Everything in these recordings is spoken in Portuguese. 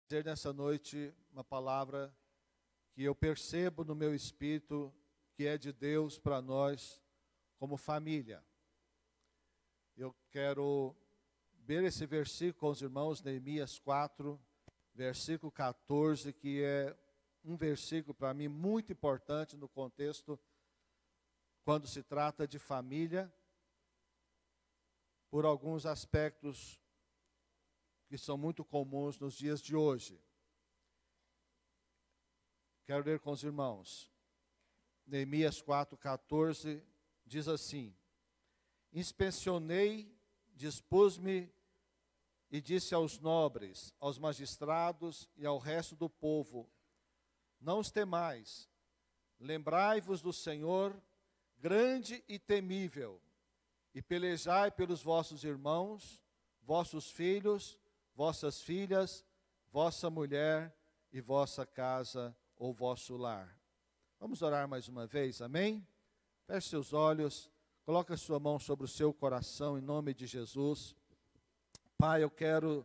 Dizer nessa noite uma palavra que eu percebo no meu espírito que é de Deus para nós como família. Eu quero ver esse versículo com os irmãos, Neemias 4, versículo 14, que é um versículo para mim muito importante no contexto quando se trata de família, por alguns aspectos que são muito comuns nos dias de hoje. Quero ler com os irmãos. Neemias 4,14 diz assim: inspecionei, dispus-me e disse aos nobres, aos magistrados e ao resto do povo: não os temais, lembrai-vos do Senhor, grande e temível, e pelejai pelos vossos irmãos, vossos filhos, vossas filhas, vossa mulher e vossa casa ou vosso lar. Vamos orar mais uma vez, amém? Feche seus olhos, coloque a sua mão sobre o seu coração em nome de Jesus. Pai, eu quero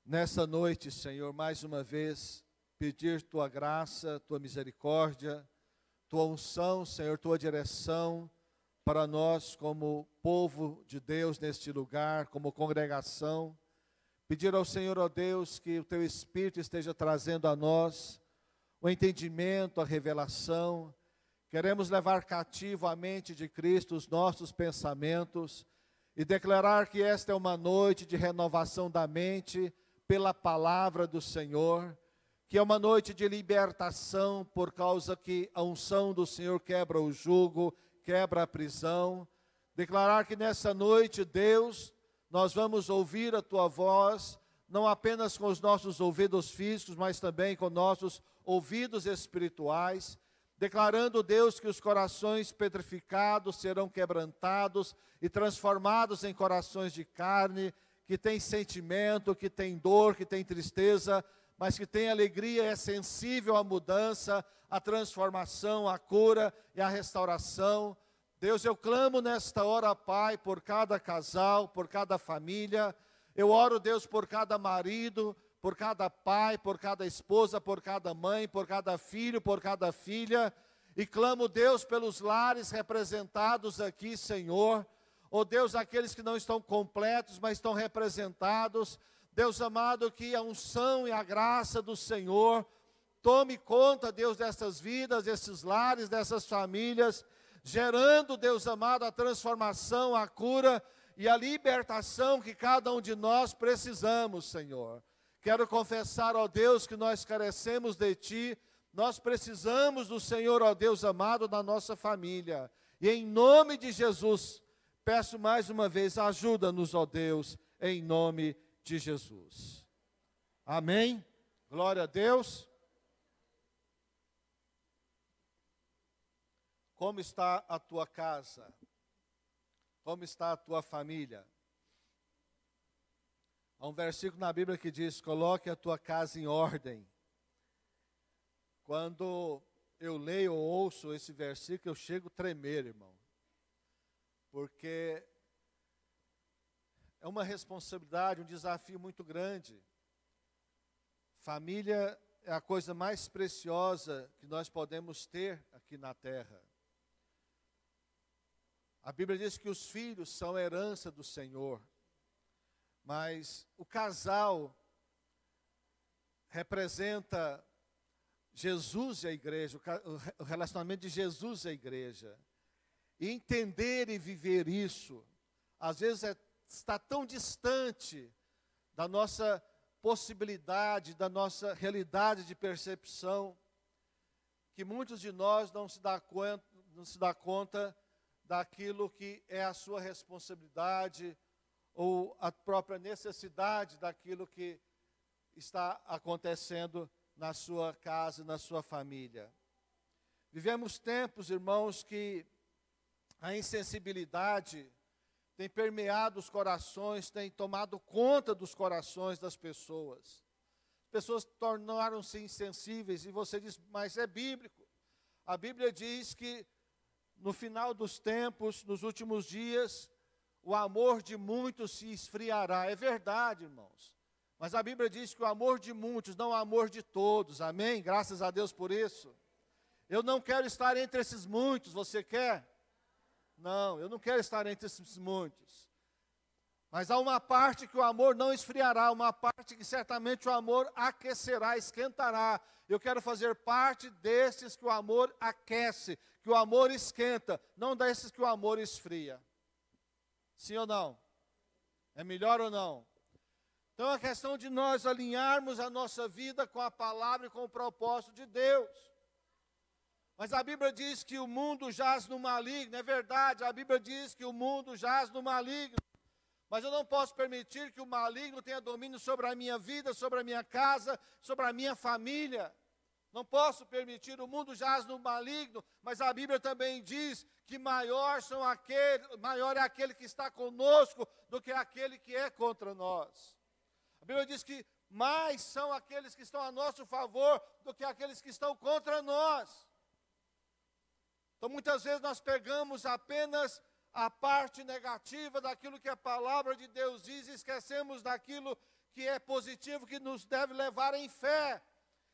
nessa noite, Senhor, mais uma vez pedir tua graça, tua misericórdia, tua unção, Senhor, tua direção para nós como povo de Deus neste lugar, como congregação. Pedir ao Senhor, ó Deus, que o teu Espírito esteja trazendo a nós o entendimento, a revelação. Queremos levar cativo à mente de Cristo os nossos pensamentos e declarar que esta é uma noite de renovação da mente pela palavra do Senhor, que é uma noite de libertação por causa que a unção do Senhor quebra o jugo, quebra a prisão. Declarar que nessa noite, Deus, nós vamos ouvir a tua voz, não apenas com os nossos ouvidos físicos, mas também com nossos ouvidos espirituais, declarando, Deus, que os corações petrificados serão quebrantados e transformados em corações de carne, que tem sentimento, que tem dor, que tem tristeza, mas que tem alegria, é sensível à mudança, à transformação, à cura e à restauração. Deus, eu clamo nesta hora, Pai, por cada casal, por cada família. Eu oro, Deus, por cada marido, por cada pai, por cada esposa, por cada mãe, por cada filho, por cada filha. E clamo, Deus, pelos lares representados aqui, Senhor. Oh Deus, aqueles que não estão completos, mas estão representados. Deus amado, que a unção e a graça do Senhor tome conta, Deus, dessas vidas, desses lares, dessas famílias, gerando, Deus amado, a transformação, a cura e a libertação que cada um de nós precisamos, Senhor. Quero confessar, ó Deus, que nós carecemos de Ti, nós precisamos do Senhor, ó Deus amado, na nossa família. E em nome de Jesus, peço mais uma vez, ajuda-nos, ó Deus, em nome de Jesus. Amém? Glória a Deus. Como está a tua casa? Como está a tua família? Há um versículo na Bíblia que diz: coloque a tua casa em ordem. Quando eu leio ou ouço esse versículo, eu chego a tremer, irmão. Porque é uma responsabilidade, um desafio muito grande. Família é a coisa mais preciosa que nós podemos ter aqui na terra. A Bíblia diz que os filhos são herança do Senhor, mas o casal representa Jesus e a igreja, o relacionamento de Jesus e a igreja. E entender e viver isso, às vezes está tão distante da nossa possibilidade, da nossa realidade de percepção, que muitos de nós não se dá conta daquilo que é a sua responsabilidade ou a própria necessidade daquilo que está acontecendo na sua casa, na sua família. Vivemos tempos, irmãos, que a insensibilidade tem permeado os corações, tem tomado conta dos corações das pessoas. As pessoas tornaram-se insensíveis, e você diz, mas é bíblico. A Bíblia diz que no final dos tempos, nos últimos dias, o amor de muitos se esfriará. É verdade, irmãos. Mas a Bíblia diz que o amor de muitos não é o amor de todos, amém? Graças a Deus por isso. Eu não quero estar entre esses muitos, você quer? Não, eu não quero estar entre esses muitos. Mas há uma parte que o amor não esfriará, uma parte que certamente o amor aquecerá, esquentará. Eu quero fazer parte desses que o amor aquece, que o amor esquenta, não desses que o amor esfria. Sim ou não? É melhor ou não? Então é questão de nós alinharmos a nossa vida com a palavra e com o propósito de Deus. Mas a Bíblia diz que o mundo jaz no maligno, é verdade, a Bíblia diz que o mundo jaz no maligno. Mas eu não posso permitir que o maligno tenha domínio sobre a minha vida, sobre a minha casa, sobre a minha família. Não posso permitir, o mundo jaz no maligno, mas a Bíblia também diz que maior é aquele que está conosco do que aquele que é contra nós. A Bíblia diz que mais são aqueles que estão a nosso favor do que aqueles que estão contra nós. Então muitas vezes nós pegamos apenas a parte negativa daquilo que a palavra de Deus diz e esquecemos daquilo que é positivo, que nos deve levar em fé.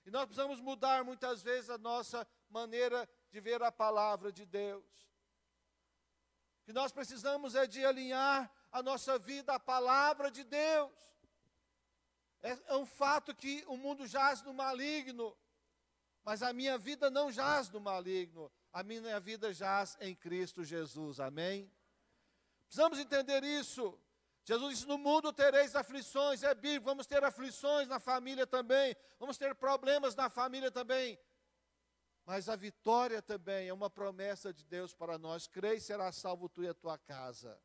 E nós precisamos mudar muitas vezes a nossa maneira de ver a palavra de Deus. O que nós precisamos é de alinhar a nossa vida à palavra de Deus. É um fato que o mundo jaz no maligno, mas a minha vida não jaz no maligno. A minha vida jaz em Cristo Jesus, amém? Precisamos entender isso. Jesus disse, no mundo tereis aflições, é bíblico, vamos ter aflições na família também, vamos ter problemas na família também. Mas a vitória também é uma promessa de Deus para nós. Crê e será salvo tu e a tua casa.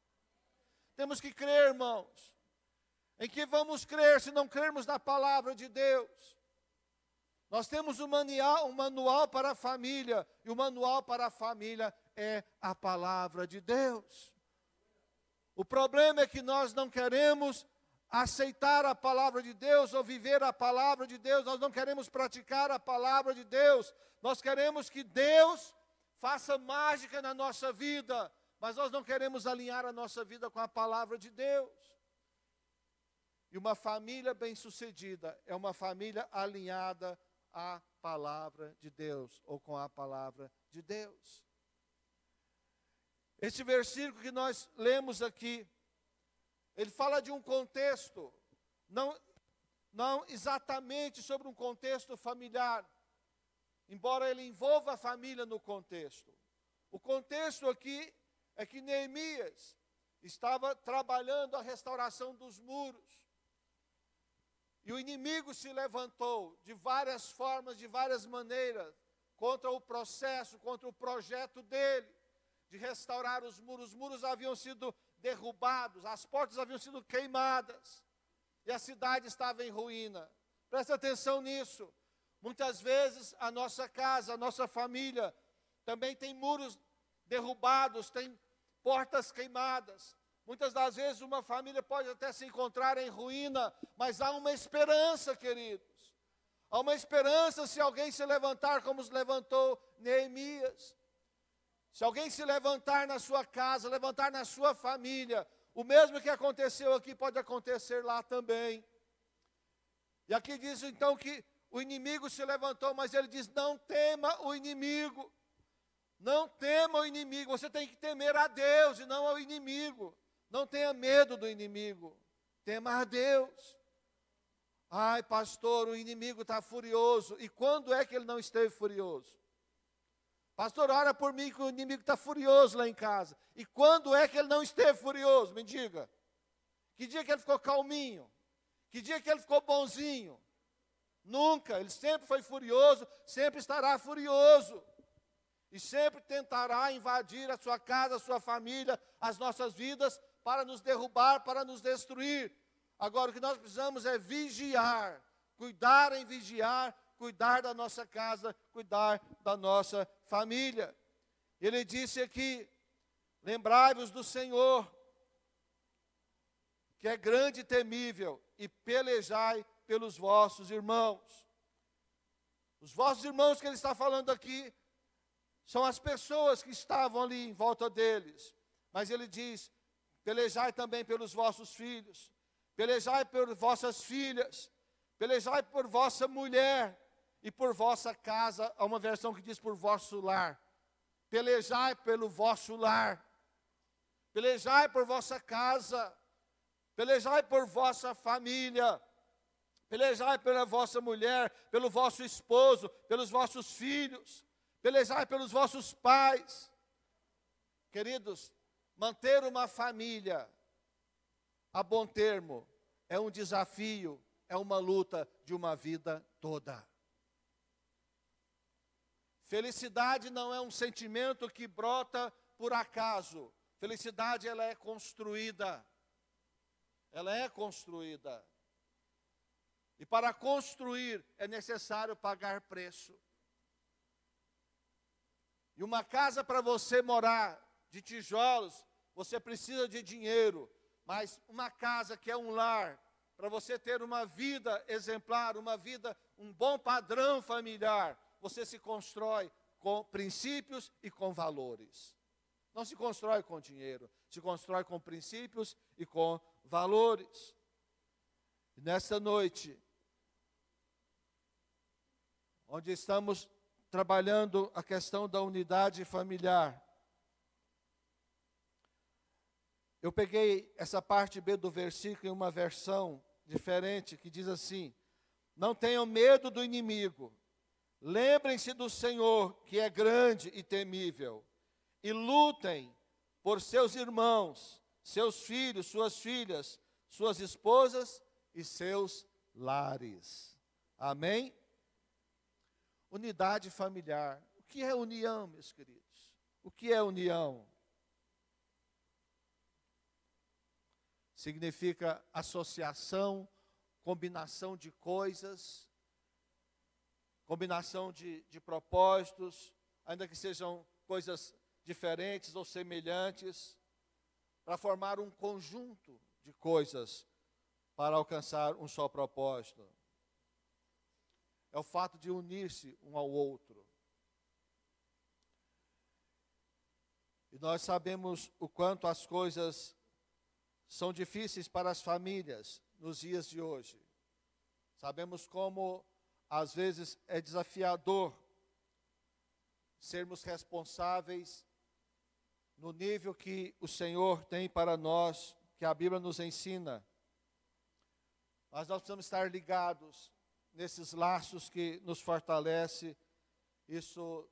Temos que crer, irmãos. Em que vamos crer se não crermos na palavra de Deus? Nós temos um manual para a família, e o manual para a família é a palavra de Deus. O problema é que nós não queremos aceitar a palavra de Deus ou viver a palavra de Deus, nós não queremos praticar a palavra de Deus, nós queremos que Deus faça mágica na nossa vida, mas nós não queremos alinhar a nossa vida com a palavra de Deus. E uma família bem-sucedida é uma família alinhada à palavra de Deus, ou com a palavra de Deus. Este versículo que nós lemos aqui, ele fala de um contexto, não exatamente sobre um contexto familiar, embora ele envolva a família no contexto. O contexto aqui é que Neemias estava trabalhando a restauração dos muros. E o inimigo se levantou de várias formas, de várias maneiras, contra o processo, contra o projeto dele, de restaurar os muros. Os muros haviam sido derrubados, as portas haviam sido queimadas, e a cidade estava em ruína. Presta atenção nisso. Muitas vezes a nossa casa, a nossa família, também tem muros derrubados, tem portas queimadas. Muitas das vezes uma família pode até se encontrar em ruína, mas há uma esperança, queridos. Há uma esperança se alguém se levantar como se levantou Neemias. Se alguém se levantar na sua casa, levantar na sua família, o mesmo que aconteceu aqui pode acontecer lá também. E aqui diz então que o inimigo se levantou, mas ele diz, não tema o inimigo. Não tema o inimigo, você tem que temer a Deus e não ao inimigo. Não tenha medo do inimigo, tema a Deus. Ai, pastor, o inimigo está furioso. E quando é que ele não esteve furioso? Pastor, ora por mim que o inimigo está furioso lá em casa. E quando é que ele não esteve furioso? Me diga. Que dia que ele ficou calminho? Que dia que ele ficou bonzinho? Nunca, ele sempre foi furioso, sempre estará furioso. E sempre tentará invadir a sua casa, a sua família, as nossas vidas, para nos derrubar, para nos destruir. Agora, o que nós precisamos é vigiar, cuidar em vigiar, cuidar da nossa casa, cuidar da nossa família. Ele disse aqui, lembrai-vos do Senhor, que é grande e temível, e pelejai pelos vossos irmãos. Os vossos irmãos que ele está falando aqui, são as pessoas que estavam ali em volta deles. Mas ele diz, pelejai também pelos vossos filhos. pelejai por vossas filhas, pelejai por vossa mulher e por vossa casa. Há uma versão que diz por vosso lar. Pelejai pelo vosso lar, pelejai por vossa casa, pelejai por vossa família, pelejai pela vossa mulher, pelo vosso esposo, pelos vossos filhos, pelejai pelos vossos pais. Queridos, manter uma família a bom termo é um desafio, é uma luta de uma vida toda. Felicidade não é um sentimento que brota por acaso. Felicidade, ela é construída. Ela é construída. E para construir é necessário pagar preço. E uma casa para você morar de tijolos, você precisa de dinheiro. Mas uma casa que é um lar, para você ter uma vida exemplar, uma vida, um bom padrão familiar, você se constrói com princípios e com valores. Não se constrói com dinheiro, se constrói com princípios e com valores. E nesta noite, onde estamos trabalhando a questão da unidade familiar, eu peguei essa parte B do versículo em uma versão diferente, que diz assim: não tenham medo do inimigo, lembrem-se do Senhor, que é grande e temível, e lutem por seus irmãos, seus filhos, suas filhas, suas esposas e seus lares. Amém? Unidade familiar. O que é união, meus queridos? O que é união? Significa associação, combinação de coisas, combinação de propósitos, ainda que sejam coisas diferentes ou semelhantes, para formar um conjunto de coisas para alcançar um só propósito. É o fato de unir-se um ao outro. E nós sabemos o quanto as coisas são difíceis para as famílias nos dias de hoje. Sabemos como, às vezes, é desafiador sermos responsáveis no nível que o Senhor tem para nós, que a Bíblia nos ensina. Mas nós precisamos estar ligados nesses laços que nos fortalece, isso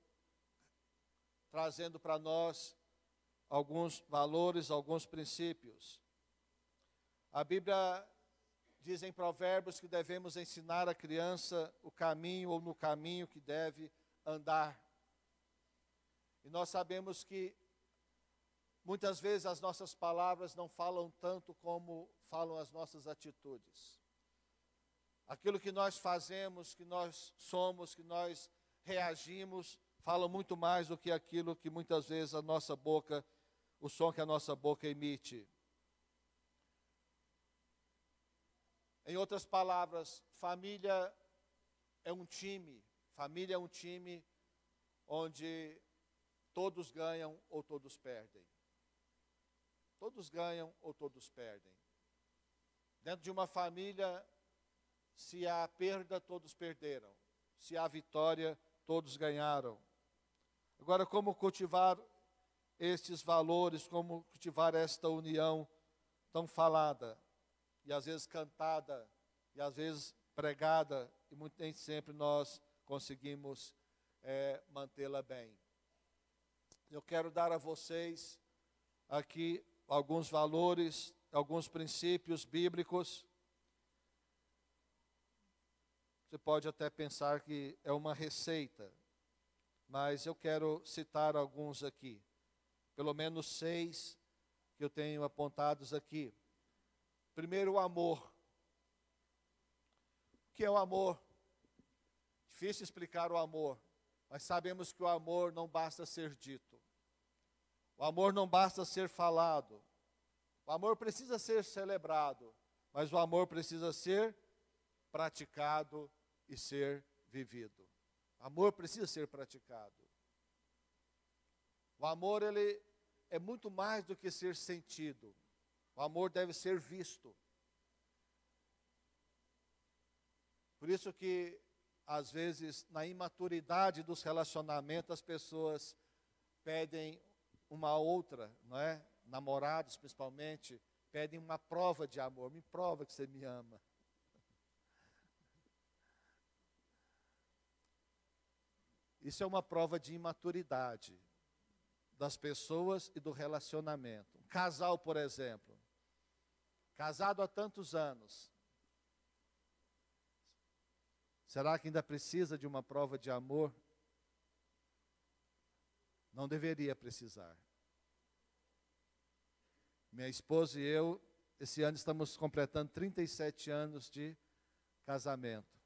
trazendo para nós alguns valores, alguns princípios. A Bíblia diz em Provérbios que devemos ensinar a criança o caminho ou no caminho que deve andar. E nós sabemos que muitas vezes as nossas palavras não falam tanto como falam as nossas atitudes. Aquilo que nós fazemos, que nós somos, que nós reagimos, fala muito mais do que aquilo que muitas vezes a nossa boca, o som que a nossa boca emite. Em outras palavras, família é um time onde todos ganham ou todos perdem. Todos ganham ou todos perdem. Dentro de uma família, se há perda, todos perderam. Se há vitória, todos ganharam. Agora, como cultivar estes valores, como cultivar esta união tão falada, e às vezes cantada, e às vezes pregada, e nem sempre nós conseguimos mantê-la bem. Eu quero dar a vocês aqui alguns valores, alguns princípios bíblicos. Você pode até pensar que é uma receita, mas eu quero citar alguns aqui, pelo menos 6 que eu tenho apontados aqui. Primeiro, o amor. O que é o amor? Difícil explicar o amor, mas sabemos que o amor não basta ser dito. O amor não basta ser falado. O amor precisa ser celebrado, mas o amor precisa ser praticado e ser vivido. O amor precisa ser praticado. O amor, ele é muito mais do que ser sentido. O amor deve ser visto. Por isso que, às vezes, na imaturidade dos relacionamentos, as pessoas pedem uma outra, não é? Namorados, principalmente, pedem uma prova de amor. Me prova que você me ama. Isso é uma prova de imaturidade das pessoas e do relacionamento. Um casal, por exemplo, casado há tantos anos, será que ainda precisa de uma prova de amor? Não deveria precisar. Minha esposa e eu, esse ano estamos completando 37 anos de casamento.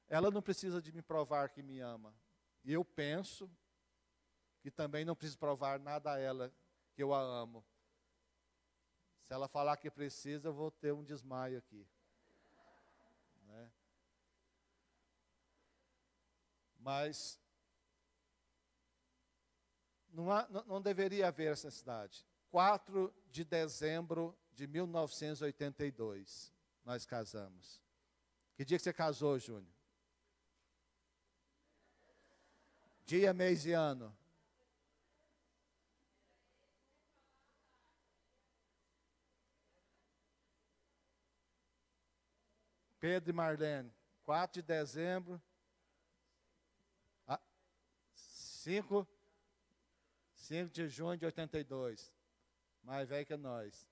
Ela não precisa de me provar que me ama. E eu penso que também não preciso provar nada a ela que eu a amo. Se ela falar que precisa, eu vou ter um desmaio aqui. Né? Mas não deveria haver essa necessidade. 4 de dezembro de 1982, nós casamos. Que dia que você casou, Júnior? Dia, mês e ano. Pedro e Marlene, 4 de dezembro. 5 de junho de 82. Mais velho que nós.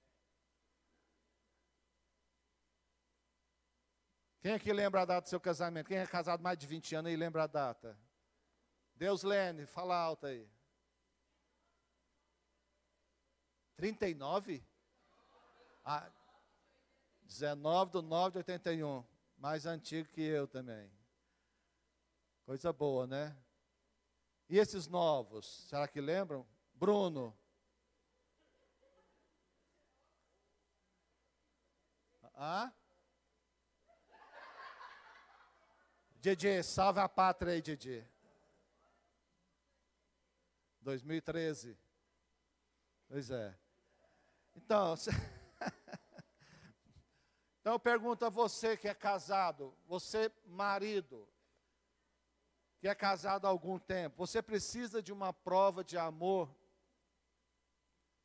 Quem aqui lembra a data do seu casamento? Quem é casado mais de 20 anos aí lembra a data? Deus Lene, fala alto aí. 39? 19 de 9 de 81. Mais antigo que eu também. Coisa boa, né? E esses novos, será que lembram? Bruno. Didi, salve a pátria aí, Didi. 2013. Pois é. Então, então eu pergunto a você que é casado, você marido, que é casado há algum tempo, você precisa de uma prova de amor?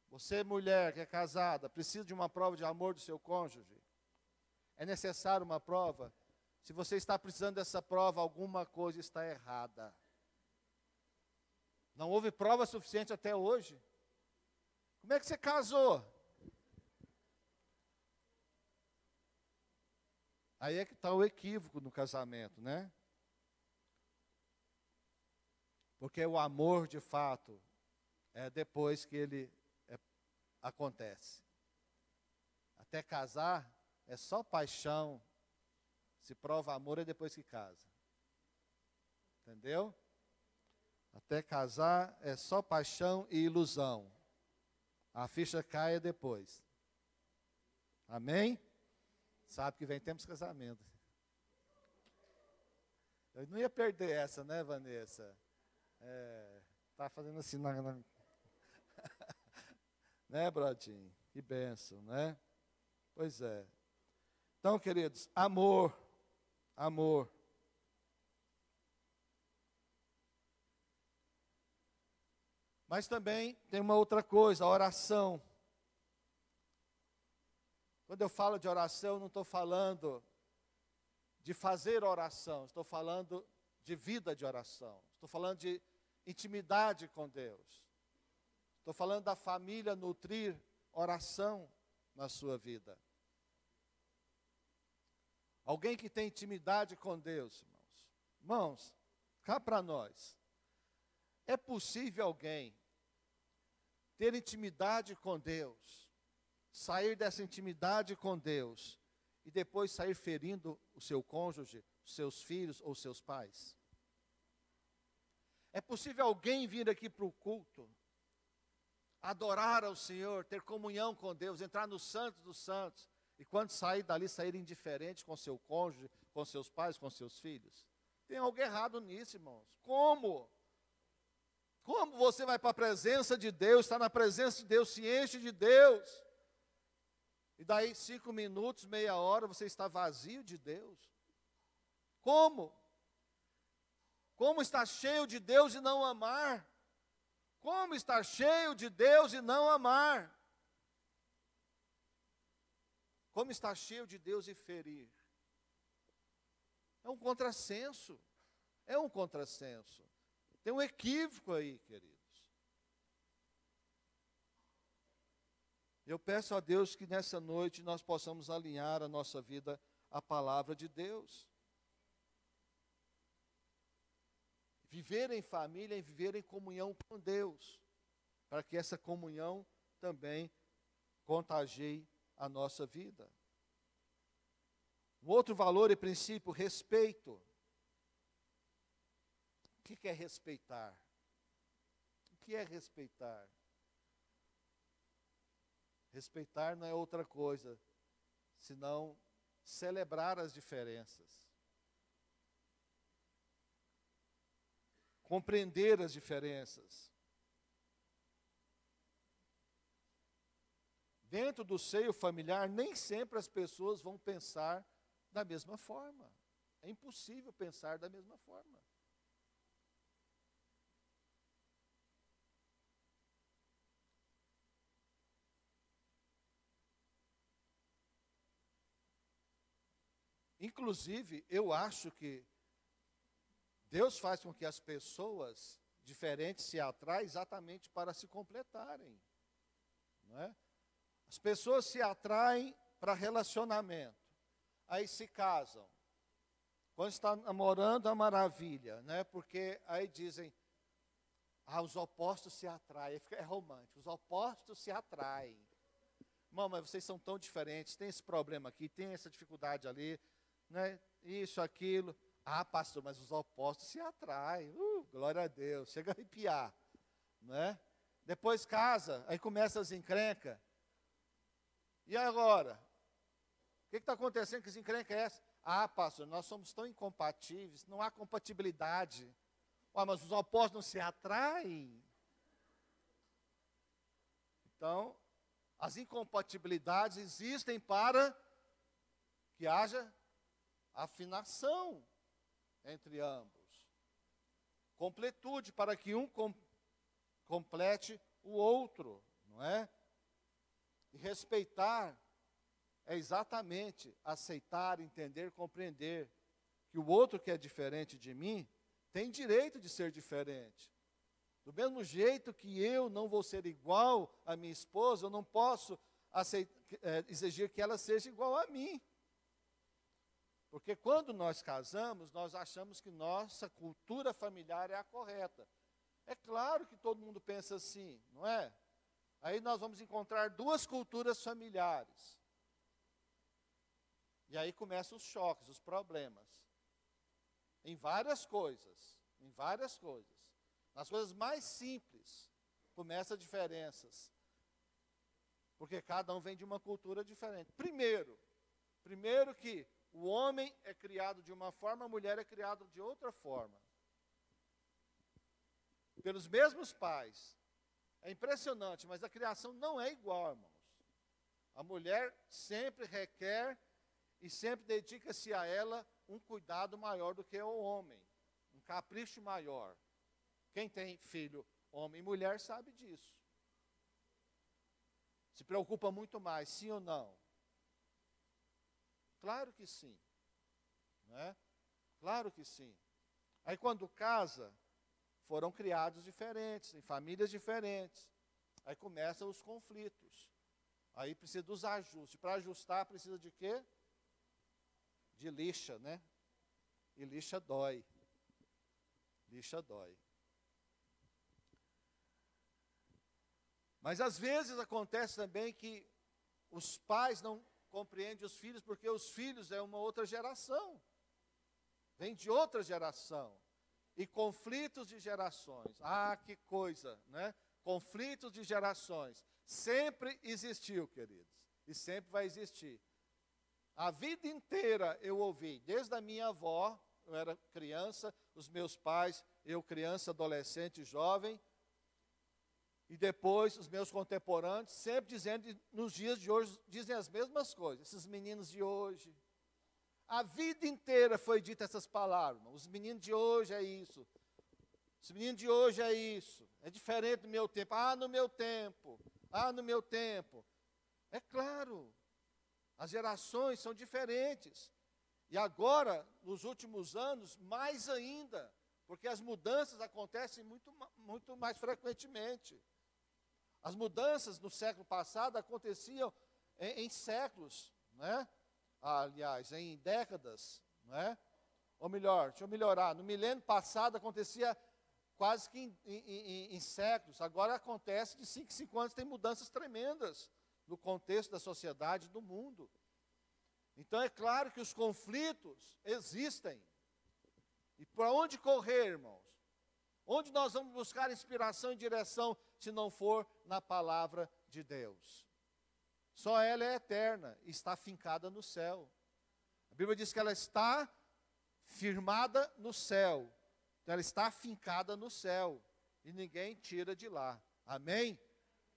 Você mulher que é casada, precisa de uma prova de amor do seu cônjuge? É necessário uma prova? Se você está precisando dessa prova, alguma coisa está errada. Não houve prova suficiente até hoje. Como é que você casou? Aí é que está o equívoco no casamento, né? Porque o amor, de fato, é depois que ele acontece. Até casar é só paixão. Se prova amor é depois que casa. Entendeu? Até casar é só paixão e ilusão. A ficha cai é depois. Amém? Sabe que vem tempos de casamento. Eu não ia perder essa, né, Vanessa? Tá fazendo assim né, Brodinho? Que bênção, né? Pois é. Então, queridos, amor. Mas também tem uma outra coisa, a oração. Quando eu falo de oração, eu não estou falando de fazer oração, estou falando de vida de oração. Estou falando de intimidade com Deus. Estou falando da família nutrir oração na sua vida. Alguém que tem intimidade com Deus, irmãos. Irmãos, cá para nós. É possível alguém ter intimidade com Deus, sair dessa intimidade com Deus e depois sair ferindo o seu cônjuge, os seus filhos ou seus pais? É possível alguém vir aqui para o culto, adorar ao Senhor, ter comunhão com Deus, entrar no Santo dos Santos, e quando sair dali, sair indiferente com seu cônjuge, com seus pais, com seus filhos? Tem algo errado nisso, irmãos. Como? Como você vai para a presença de Deus, está na presença de Deus, se enche de Deus, e daí 5 minutos, meia hora, você está vazio de Deus? Como? Como estar cheio de Deus e não amar? Como estar cheio de Deus e não amar? Como estar cheio de Deus e ferir? É um contrassenso. É um contrassenso. Tem um equívoco aí, queridos. Eu peço a Deus que nessa noite nós possamos alinhar a nossa vida à palavra de Deus. Viver em família e viver em comunhão com Deus, para que essa comunhão também contagie a nossa vida. Um outro valor e princípio, respeito. O que é respeitar? O que é respeitar? Respeitar não é outra coisa, senão celebrar as diferenças. Compreender as diferenças. Dentro do seio familiar, nem sempre as pessoas vão pensar da mesma forma. É impossível pensar da mesma forma. Inclusive, eu acho que Deus faz com que as pessoas diferentes se atraem exatamente para se completarem. Não é? As pessoas se atraem para relacionamento. Aí se casam. Quando está namorando, a maravilha, né? Porque aí dizem, os opostos se atraem. É romântico, os opostos se atraem. Irmão, mas vocês são tão diferentes, tem esse problema aqui, tem essa dificuldade ali, né? Isso, aquilo. Pastor, mas os opostos se atraem. Glória a Deus, chega a arrepiar, né? Depois casa, aí começa as encrencas. E agora? O que está acontecendo? Que encrenca é essa? Pastor, nós somos tão incompatíveis, não há compatibilidade. Mas os opostos não se atraem. Então, as incompatibilidades existem para que haja afinação entre ambos. Completude, para que um complete o outro, não é? E respeitar é exatamente aceitar, entender, compreender que o outro que é diferente de mim tem direito de ser diferente. Do mesmo jeito que eu não vou ser igual à minha esposa, eu não posso exigir que ela seja igual a mim. Porque quando nós casamos, nós achamos que nossa cultura familiar é a correta. É claro que todo mundo pensa assim, não é? Aí nós vamos encontrar duas culturas familiares. E aí começam os choques, os problemas. Em várias coisas, em várias coisas. Nas coisas mais simples, começam diferenças. Porque cada um vem de uma cultura diferente. Primeiro que o homem é criado de uma forma, a mulher é criada de outra forma. Pelos mesmos pais. É impressionante, mas a criação não é igual, irmãos. A mulher sempre requer e sempre dedica-se a ela um cuidado maior do que o homem. Um capricho maior. Quem tem filho, homem e mulher, sabe disso. Se preocupa muito mais, sim ou não? Claro que sim. Não é? Claro que sim. Aí quando casa, foram criados diferentes, em famílias diferentes. Aí começam os conflitos. Aí precisa dos ajustes. Para ajustar, precisa de quê? De lixa, né? E lixa dói. Lixa dói. Mas às vezes acontece também que os pais não compreendem os filhos porque os filhos é uma outra geração. Vem de outra geração. E conflitos de gerações. Que coisa, né? Conflitos de gerações. Sempre existiu, queridos. E sempre vai existir. A vida inteira eu ouvi, desde a minha avó, eu era criança, os meus pais, eu criança, adolescente, jovem, e depois os meus contemporâneos, sempre dizendo, nos dias de hoje, dizem as mesmas coisas. Esses meninos de hoje, A vida inteira foi dita essas palavras. Os meninos de hoje é isso. Os meninos de hoje é isso. É diferente do meu tempo. Ah, no meu tempo. Ah, no meu tempo. É claro. As gerações são diferentes. E agora, nos últimos anos, mais ainda. Porque as mudanças acontecem muito mais frequentemente. As mudanças no século passado aconteciam em séculos, né? Aliás, em décadas, né? Ou melhor, deixa eu melhorar, no milênio passado acontecia quase que em séculos, agora acontece de 5 em 5 anos, tem mudanças tremendas no contexto da sociedade e do mundo. Então é claro que os conflitos existem. E para onde correr, irmãos? Onde nós vamos buscar inspiração e direção, se não for na palavra de Deus? Só ela é eterna, e está fincada no céu. A Bíblia diz que ela está firmada no céu. Então ela está fincada no céu, e ninguém tira de lá. Amém?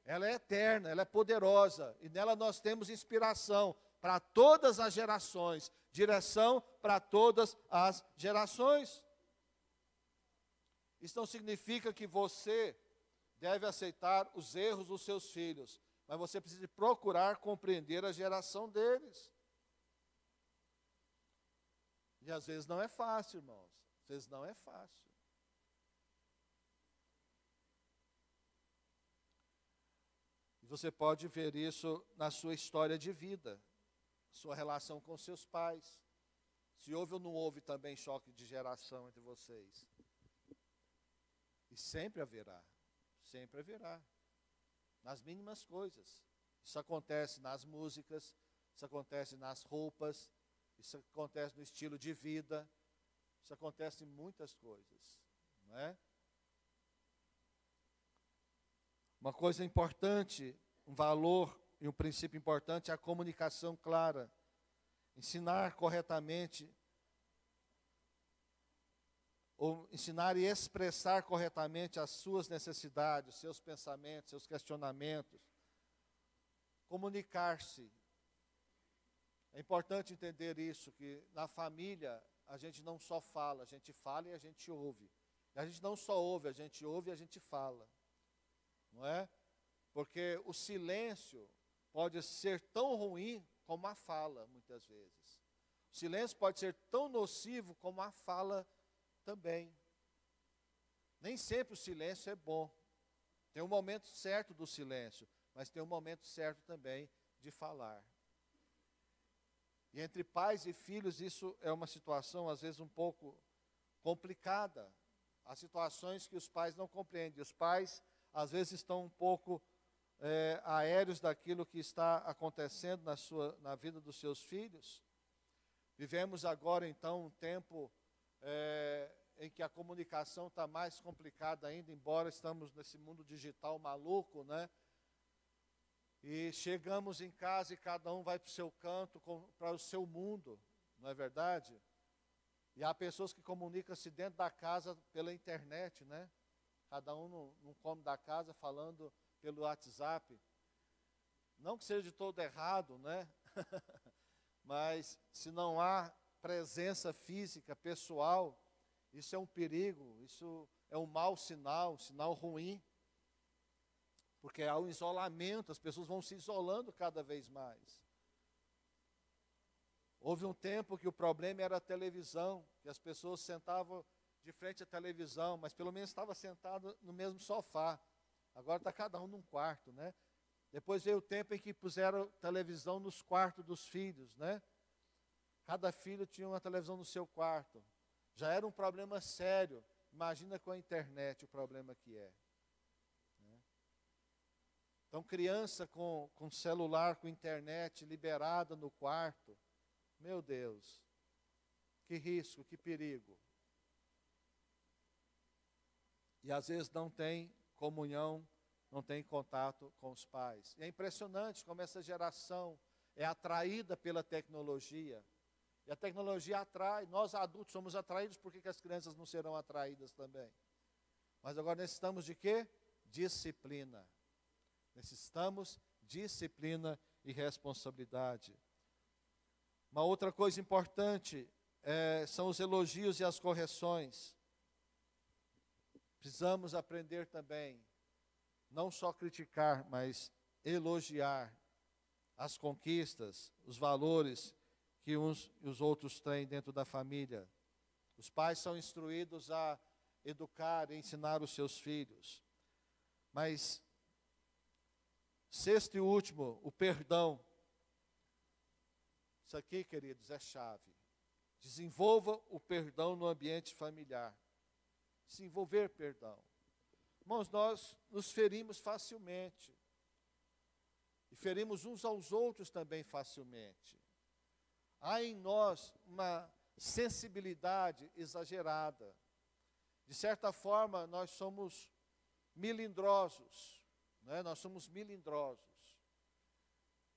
Ela é eterna, ela é poderosa, e nela nós temos inspiração para todas as gerações, direção para todas as gerações. Isso não significa que você deve aceitar os erros dos seus filhos, mas você precisa procurar compreender a geração deles. E às vezes não é fácil, irmãos. Às vezes não é fácil. E você pode ver isso na sua história de vida, sua relação com seus pais. Se houve ou não houve também choque de geração entre vocês. E sempre haverá, sempre haverá. Nas mínimas coisas. Isso acontece nas músicas, isso acontece nas roupas, isso acontece no estilo de vida, isso acontece em muitas coisas, não é? Uma coisa importante, um valor e um princípio importante é a comunicação clara. Ensinar corretamente, ou ensinar e expressar corretamente as suas necessidades, seus pensamentos, seus questionamentos. Comunicar-se. É importante entender isso, que na família a gente não só fala, a gente fala e a gente ouve. E a gente não só ouve, a gente ouve e a gente fala. Não é? Porque o silêncio pode ser tão ruim como a fala, muitas vezes. O silêncio pode ser tão nocivo como a fala também. Nem sempre o silêncio é bom. Tem um momento certo do silêncio, mas tem um momento certo também de falar. E entre pais e filhos isso é uma situação às vezes um pouco complicada. Há situações que os pais não compreendem. Os pais às vezes estão um pouco aéreos daquilo que está acontecendo na vida dos seus filhos. Vivemos agora então um tempo em que a comunicação está mais complicada ainda, embora estamos nesse mundo digital maluco, né? E chegamos em casa e cada um vai para o seu canto, para o seu mundo, não é verdade? E há pessoas que comunicam-se dentro da casa pela internet, né? Cada um num cômodo da casa falando pelo WhatsApp. Não que seja de todo errado, né? Mas se não há presença física, pessoal, isso é um perigo, isso é um mau sinal, um sinal ruim. Porque há um isolamento, as pessoas vão se isolando cada vez mais. Houve um tempo que o problema era a televisão, que as pessoas sentavam de frente à televisão, mas pelo menos estava sentado no mesmo sofá. Agora está cada um num quarto, né? Depois veio o tempo em que puseram televisão nos quartos dos filhos, né? Cada filho tinha uma televisão no seu quarto. Já era um problema sério. Imagina com a internet o problema que é. Né? Então, criança com celular, com internet liberada no quarto. Meu Deus, que risco, que perigo. E às vezes não tem comunhão, não tem contato com os pais. E é impressionante como essa geração é atraída pela tecnologia. E a tecnologia atrai, nós adultos somos atraídos, por que as crianças não serão atraídas também? Mas agora necessitamos de quê? Disciplina. Necessitamos disciplina e responsabilidade. Uma outra coisa importante são os elogios e as correções. Precisamos aprender também, não só criticar, mas elogiar as conquistas, os valores que uns e os outros têm dentro da família. Os pais são instruídos a educar e ensinar os seus filhos. Mas, sexto e último, o perdão. Isso aqui, queridos, é chave. Desenvolva o perdão no ambiente familiar. Desenvolver perdão. Irmãos, nós nos ferimos facilmente. E ferimos uns aos outros também facilmente. Há em nós uma sensibilidade exagerada. De certa forma, nós somos melindrosos. Né? Nós somos melindrosos.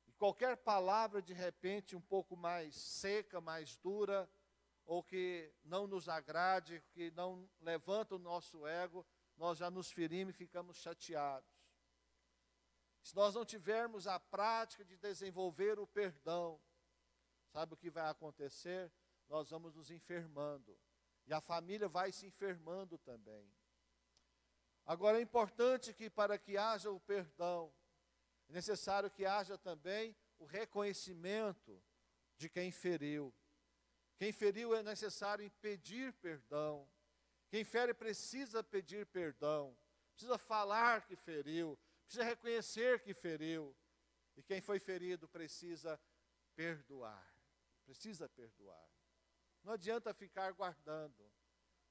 E qualquer palavra, de repente, um pouco mais seca, mais dura, ou que não nos agrade, que não levanta o nosso ego, nós já nos ferimos e ficamos chateados. Se nós não tivermos a prática de desenvolver o perdão, sabe o que vai acontecer? Nós vamos nos enfermando. E a família vai se enfermando também. Agora é importante que para que haja o perdão, é necessário que haja também o reconhecimento de quem feriu. Quem feriu é necessário pedir perdão. Quem fere precisa pedir perdão. Precisa falar que feriu. Precisa reconhecer que feriu. E quem foi ferido precisa perdoar. Precisa perdoar. Não adianta ficar guardando.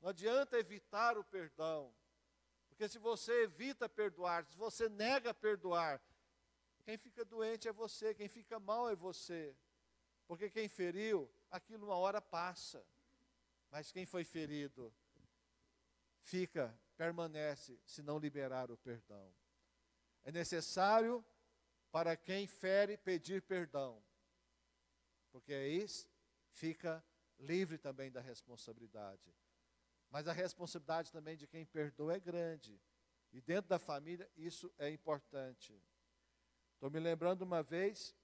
Não adianta evitar o perdão. Porque se você evita perdoar, se você nega perdoar, quem fica doente é você, quem fica mal é você. Porque quem feriu, aquilo uma hora passa. Mas quem foi ferido, permanece, se não liberar o perdão. É necessário, para quem fere, pedir perdão. Porque aí fica livre também da responsabilidade. Mas a responsabilidade também de quem perdoa é grande. E dentro da família, isso é importante. Estou me lembrando uma vez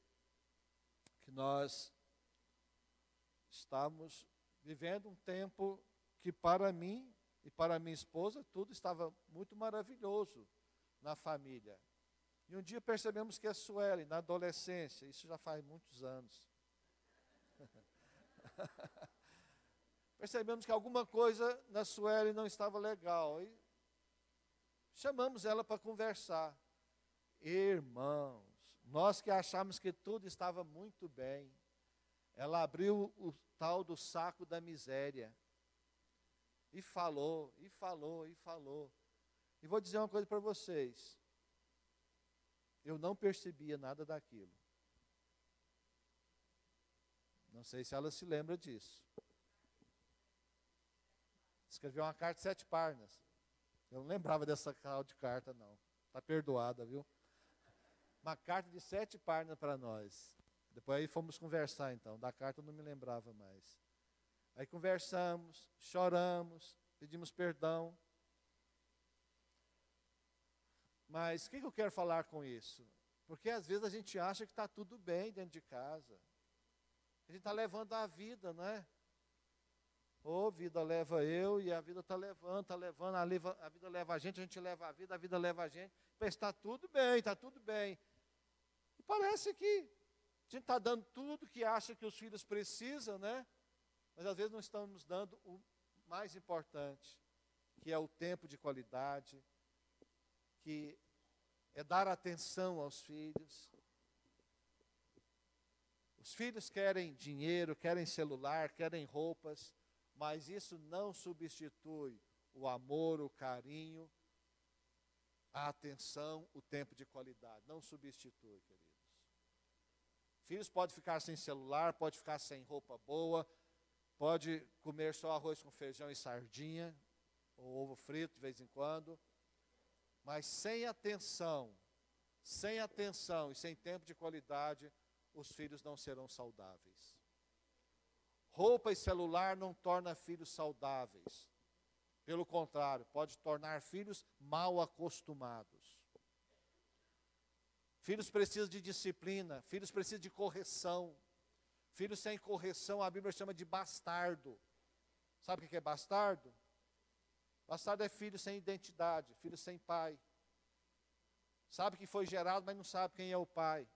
que nós estávamos vivendo um tempo que para mim e para minha esposa tudo estava muito maravilhoso na família. E um dia percebemos que a Sueli, na adolescência, isso já faz muitos anos, percebemos que alguma coisa na Sueli não estava legal. E chamamos ela para conversar. Irmãos, nós que achamos que tudo estava muito bem, ela abriu o tal do saco da miséria. E falou, e falou, e falou. E vou dizer uma coisa para vocês. Eu não percebia nada daquilo. Não sei se ela se lembra disso. Escreveu uma carta de 7 páginas. Eu não lembrava dessa tal de carta, não. Está perdoada, viu? Uma carta de 7 páginas para nós. Depois aí fomos conversar, então. Da carta eu não me lembrava mais. Aí conversamos, choramos, pedimos perdão. Mas o que eu quero falar com isso? Porque às vezes a gente acha que está tudo bem dentro de casa. A gente está levando a vida, não é? Ô, vida leva eu e a vida está levando, a vida leva a gente leva a vida leva a gente. Mas está tudo bem, está tudo bem. E parece que a gente está dando tudo que acha que os filhos precisam, né? Mas às vezes não estamos dando o mais importante, que é o tempo de qualidade, que é dar atenção aos filhos. Os filhos querem dinheiro, querem celular, querem roupas, mas isso não substitui o amor, o carinho, a atenção, o tempo de qualidade. Não substitui, queridos. Filhos podem ficar sem celular, pode ficar sem roupa boa, pode comer só arroz com feijão e sardinha, ou ovo frito de vez em quando, mas sem atenção e sem tempo de qualidade, os filhos não serão saudáveis. Roupa e celular não torna filhos saudáveis. Pelo contrário, pode tornar filhos mal acostumados. Filhos precisam de disciplina, filhos precisam de correção. Filho sem correção, a Bíblia chama de bastardo. Sabe o que é bastardo? Bastardo é filho sem identidade, filho sem pai. Sabe que foi gerado, mas não sabe quem é o pai.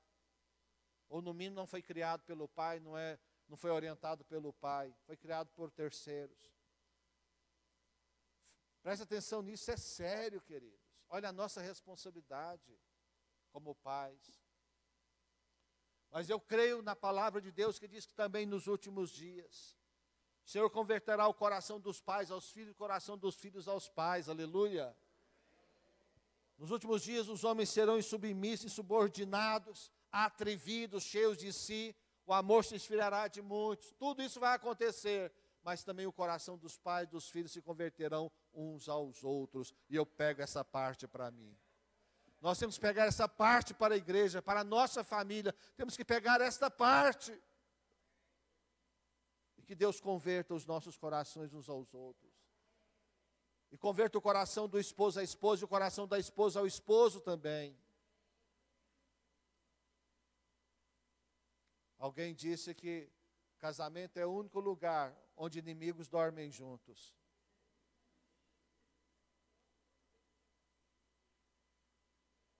Ou no mínimo não foi criado pelo pai, não foi orientado pelo pai, foi criado por terceiros. Preste atenção nisso, é sério, queridos. Olha a nossa responsabilidade como pais. Mas eu creio na palavra de Deus que diz que também nos últimos dias o Senhor converterá o coração dos pais aos filhos, o coração dos filhos aos pais, aleluia. Nos últimos dias os homens serão insubmissos, insubordinados, atrevidos, cheios de si, o amor se esfriará de muitos, tudo isso vai acontecer, mas também o coração dos pais e dos filhos se converterão uns aos outros, e eu pego essa parte para mim. Nós temos que pegar essa parte para a igreja, para a nossa família, temos que pegar esta parte. E que Deus converta os nossos corações uns aos outros. E converta o coração do esposo à esposa e o coração da esposa ao esposo também. Alguém disse que casamento é o único lugar onde inimigos dormem juntos.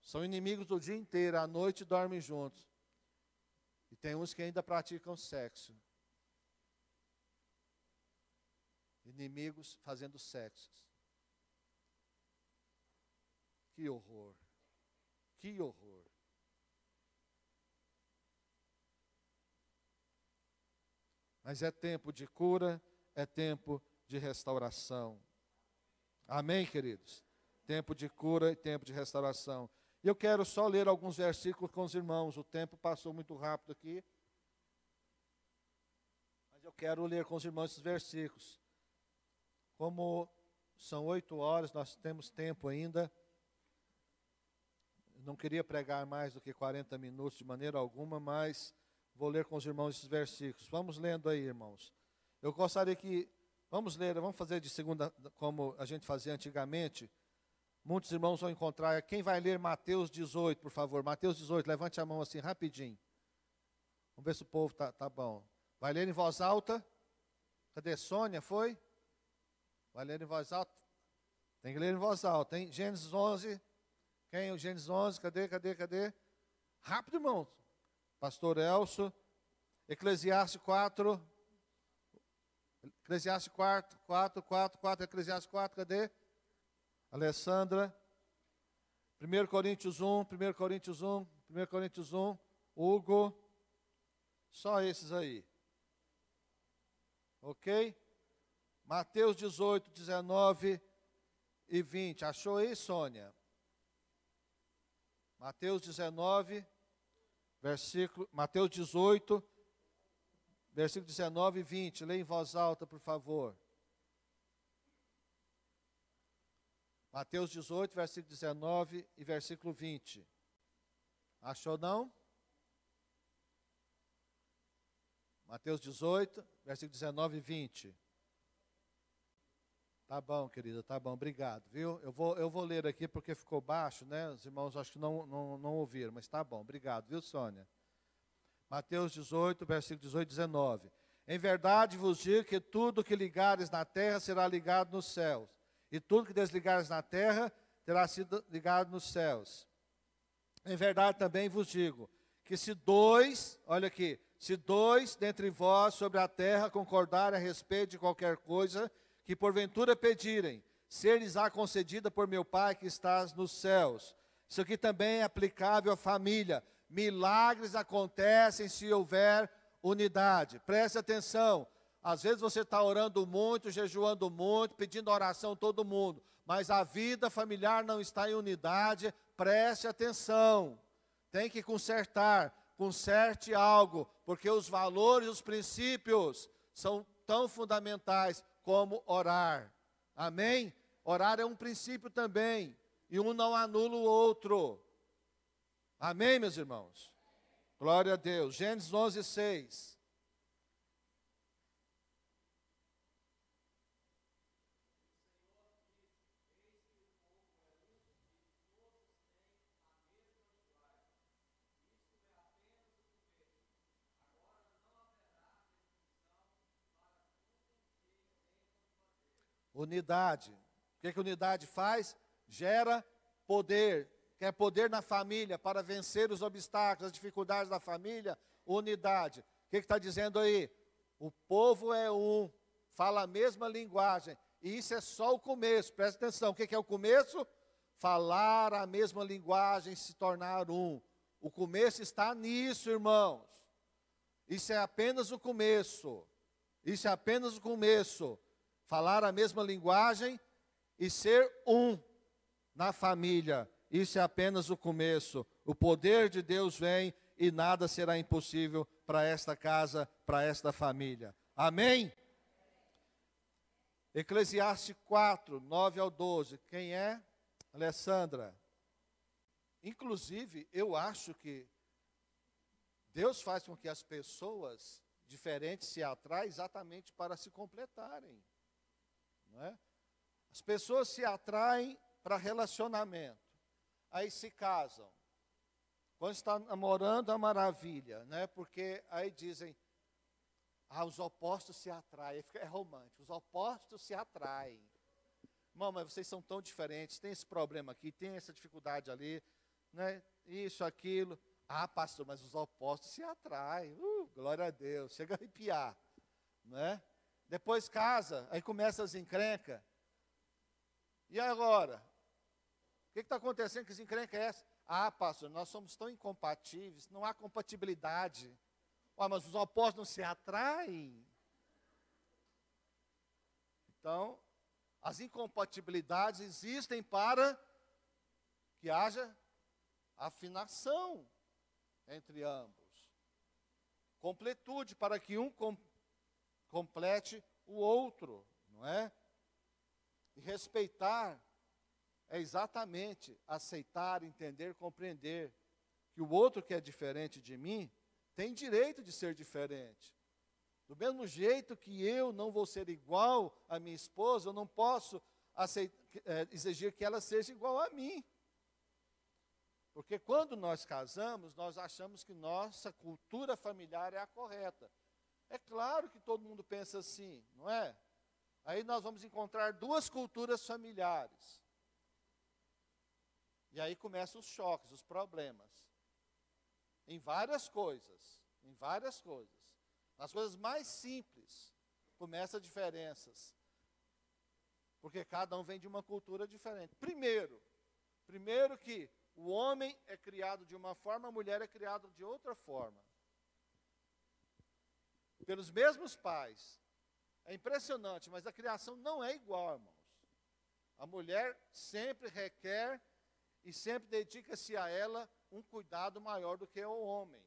São inimigos do dia inteiro, à noite dormem juntos. E tem uns que ainda praticam sexo. Inimigos fazendo sexo. Que horror. Que horror. Mas é tempo de cura, é tempo de restauração. Amém, queridos? Tempo de cura e tempo de restauração. E eu quero só ler alguns versículos com os irmãos. O tempo passou muito rápido aqui. Mas eu quero ler com os irmãos esses versículos. Como são 8 horas, nós temos tempo ainda. Eu não queria pregar mais do que 40 minutos de maneira alguma, mas vou ler com os irmãos esses versículos. Vamos lendo aí, irmãos. Eu gostaria que, vamos fazer de segunda, como a gente fazia antigamente. Muitos irmãos vão encontrar, quem vai ler Mateus 18, por favor? Mateus 18, levante a mão assim, rapidinho. Vamos ver se o povo tá bom. Vai ler em voz alta? Cadê Sônia, foi? Vai ler em voz alta? Tem que ler em voz alta, hein? Gênesis 11, quem? O Gênesis 11, cadê? Rápido, irmãos. Pastor Elcio. Eclesiastes 4. Eclesiastes 4, Eclesiastes 4, cadê? Alessandra. 1 Coríntios 1, Hugo. Só esses aí. Ok? Mateus 18, 19 e 20. Achou aí, Sônia? Mateus 19, Mateus 18, versículo 19 e 20. Leia em voz alta, por favor. Mateus 18, versículo 19 e versículo 20. Achou não? Mateus 18, versículo 19 e 20. Tá bom, querida, tá bom, obrigado, viu? Eu vou ler aqui porque ficou baixo, né? Os irmãos acho que não ouviram, mas tá bom, obrigado, viu, Sônia? Mateus 18, versículo 18 e 19. Em verdade vos digo que tudo que ligares na terra será ligado nos céus, e tudo que desligares na terra terá sido ligado nos céus. Em verdade também vos digo que se dois dentre vós sobre a terra concordarem a respeito de qualquer coisa que porventura pedirem, ser-lhes-á concedida por meu Pai que estás nos céus. Isso aqui também é aplicável à família. Milagres acontecem se houver unidade. Preste atenção. Às vezes você está orando muito, jejuando muito, pedindo oração todo mundo, mas a vida familiar não está em unidade. Preste atenção. Tem que consertar. Conserte algo, porque os valores, os princípios são tão fundamentais como orar. Amém? Orar é um princípio também, e um não anula o outro. Amém, meus irmãos? Glória a Deus. Gênesis 11, 6. Unidade. O que unidade faz? Gera poder. Quer poder na família para vencer os obstáculos, as dificuldades da família? Unidade. O que está dizendo aí? O povo é um, fala a mesma linguagem. E isso é só o começo, presta atenção. O que é o começo? Falar a mesma linguagem, se tornar um. O começo está nisso, irmãos. Isso é apenas o começo. Isso é apenas o começo. Falar a mesma linguagem e ser um na família. Isso é apenas o começo. O poder de Deus vem e nada será impossível para esta casa, para esta família. Amém? Eclesiastes 4, 9 ao 12. Quem é? Alessandra. Inclusive, eu acho que Deus faz com que as pessoas diferentes se atraem exatamente para se completarem. Não é? As pessoas se atraem para relacionamento. Aí se casam. Quando está namorando, a maravilha, né? Porque aí dizem, os opostos se atraem. É romântico, os opostos se atraem. Irmão, mas vocês são tão diferentes, tem esse problema aqui, tem essa dificuldade ali, né? Isso, aquilo. Pastor, mas os opostos se atraem. Glória a Deus, chega a arrepiar, né? Depois casa, aí começa as encrencas. E agora? O que está acontecendo? Que as encrencas é essa? Pastor, nós somos tão incompatíveis, não há compatibilidade. Mas os opostos não se atraem. Então, as incompatibilidades existem para que haja afinação entre ambos. Completude, para que um complete o outro, não é? E respeitar é exatamente aceitar, entender, compreender que o outro que é diferente de mim tem direito de ser diferente. Do mesmo jeito que eu não vou ser igual à minha esposa, eu não posso exigir que ela seja igual a mim. Porque quando nós casamos, nós achamos que nossa cultura familiar é a correta. É claro que todo mundo pensa assim, não é? Aí nós vamos encontrar duas culturas familiares. E aí começam os choques, os problemas. Em várias coisas, Nas coisas mais simples, começam diferenças. Porque cada um vem de uma cultura diferente. Primeiro que o homem é criado de uma forma, a mulher é criada de outra forma. Pelos mesmos pais. É impressionante, mas a criação não é igual, irmãos. A mulher sempre requer e sempre dedica-se a ela um cuidado maior do que o homem.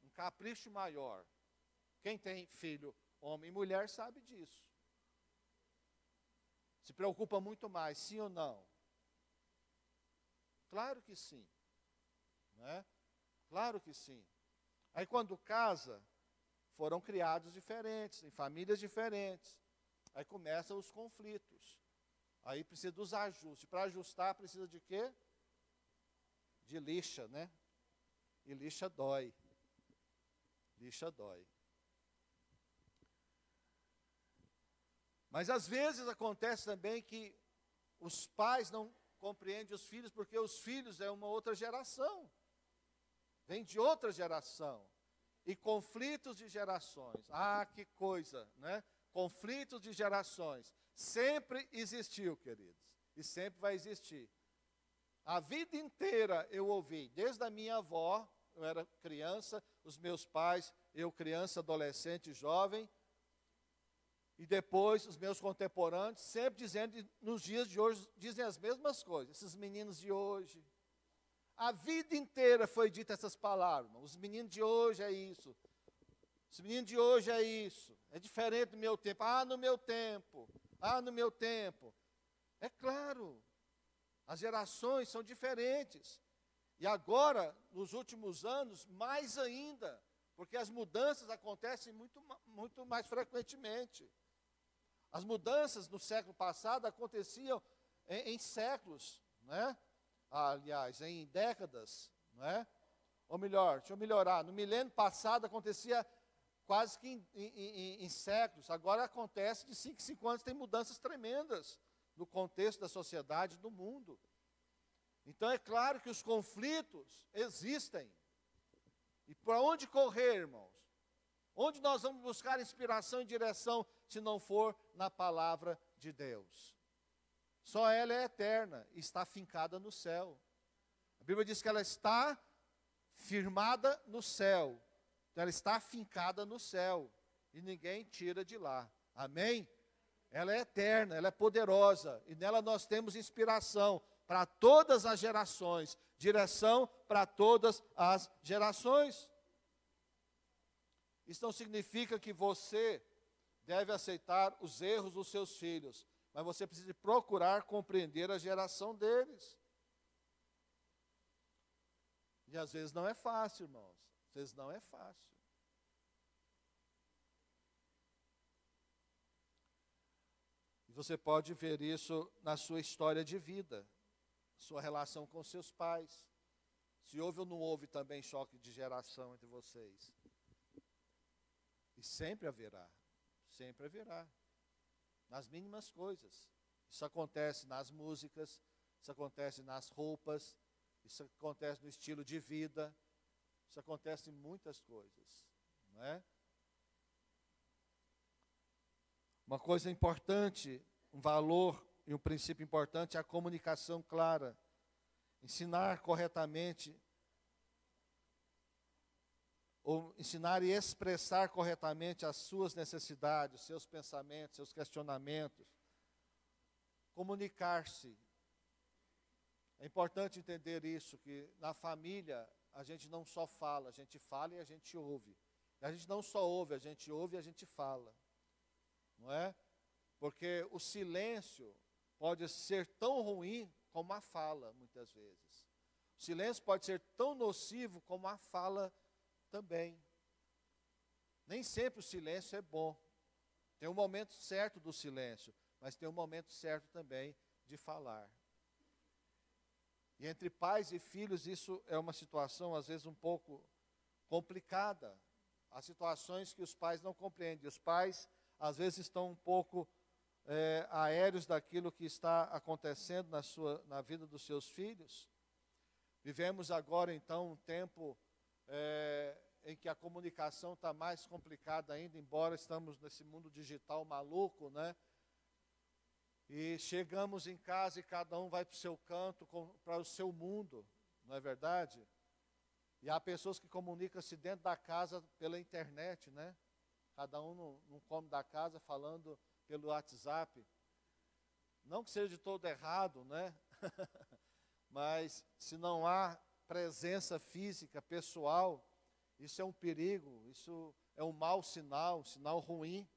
Um capricho maior. Quem tem filho, homem e mulher, sabe disso. Se preocupa muito mais, sim ou não? Claro que sim. Né? Claro que sim. Aí quando casa, foram criados diferentes, em famílias diferentes. Aí começam os conflitos. Aí precisa dos ajustes. Para ajustar, precisa de quê? De lixa, né? E lixa dói. Lixa dói. Mas às vezes acontece também que os pais não compreendem os filhos, porque os filhos é uma outra geração. Vem de outra geração. E conflitos de gerações. Que coisa, né? Conflitos de gerações. Sempre existiu, queridos. E sempre vai existir. A vida inteira eu ouvi, desde a minha avó, eu era criança, os meus pais, eu criança, adolescente, jovem, e depois os meus contemporâneos, sempre dizendo, nos dias de hoje, dizem as mesmas coisas, esses meninos de hoje. A vida inteira foi dita essas palavras, os meninos de hoje é isso, os meninos de hoje é isso, é diferente do meu tempo, no meu tempo, no meu tempo. É claro, as gerações são diferentes. E agora, nos últimos anos, mais ainda, porque as mudanças acontecem muito mais frequentemente. As mudanças no século passado aconteciam em séculos, né? Aliás, em décadas, né? Ou melhor, deixa eu melhorar, no milênio passado acontecia quase que em séculos. Agora acontece de 5 em 5 anos, tem mudanças tremendas no contexto da sociedade, do mundo. Então é claro que os conflitos existem. E para onde correr, irmãos? Onde nós vamos buscar inspiração e direção, se não for na palavra de Deus? Só ela é eterna e está fincada no céu. A Bíblia diz que ela está firmada no céu. Então ela está fincada no céu. E ninguém tira de lá. Amém? Ela é eterna, ela é poderosa. E nela nós temos inspiração para todas as gerações. Direção para todas as gerações. Isso não significa que você deve aceitar os erros dos seus filhos. Mas você precisa procurar compreender a geração deles. E às vezes não é fácil, irmãos. Às vezes não é fácil. E você pode ver isso na sua história de vida, sua relação com seus pais. Se houve ou não houve também choque de geração entre vocês. E sempre haverá, sempre haverá. Nas mínimas coisas. Isso acontece nas músicas, isso acontece nas roupas, isso acontece no estilo de vida, isso acontece em muitas coisas, não é? Uma coisa importante, um valor e um princípio importante é a comunicação clara. Ensinar corretamente, ou ensinar e expressar corretamente as suas necessidades, os seus pensamentos, seus questionamentos. Comunicar-se. É importante entender isso, que na família a gente não só fala, a gente fala e a gente ouve. E a gente não só ouve, a gente ouve e a gente fala. Não é? Porque o silêncio pode ser tão ruim como a fala, muitas vezes. O silêncio pode ser tão nocivo como a fala também. Nem sempre o silêncio é bom. Tem um momento certo do silêncio, mas tem um momento certo também de falar. E entre pais e filhos isso é uma situação às vezes um pouco complicada. Há situações que os pais não compreendem. Os pais às vezes estão um pouco aéreos daquilo que está acontecendo na vida dos seus filhos. Vivemos agora então um tempo em que a comunicação está mais complicada ainda, embora estamos nesse mundo digital maluco, né? E chegamos em casa e cada um vai para o seu canto, para o seu mundo, não é verdade? E há pessoas que comunicam-se dentro da casa pela internet, né? Cada um num cômodo da casa falando pelo WhatsApp. Não que seja de todo errado, né? Mas se não há presença física, pessoal, isso é um perigo, isso é um mau sinal, um sinal ruim.